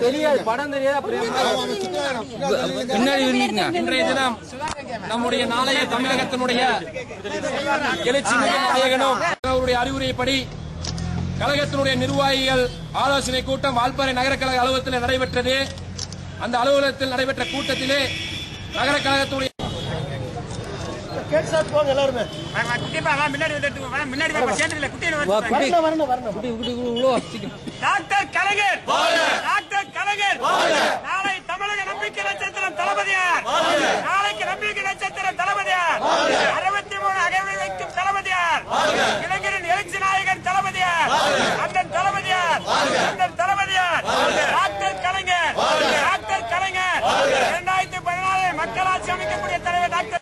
தெரியாது, படம் தெரியாது. பின்னாடி இன்றைய தினம் நம்முடைய நாளைய தமிழகத்தினுடைய எழுச்சி நாயகனும் அவருடைய அறிவுரைப்படி கழகத்தினுடைய நிர்வாகிகள் ஆலோசனை கூட்டம் வால்பாறை நகர கழக அலுவலகத்தில் நடைபெற்றது. அந்த அலுவலகத்தில் நடைபெற்ற கூட்டத்திலே நகர கழகத்துடைய டாக்டர் கலைஞர் நாளை தமிழக நம்பிக்கை நட்சத்திரம் தளபதியார், நாளைக்கு நம்பிக்கை நட்சத்திரம் தளபதியார், 63 அகவை வைக்கும் தளபதியார், இளைஞரின் எழுச்சி நாயகன் தளபதியார், அந்த தளபதியார் டாக்டர் கலைஞர் 2014 மக்களாட்சி அமைக்கக்கூடிய தலைவர் டாக்டர்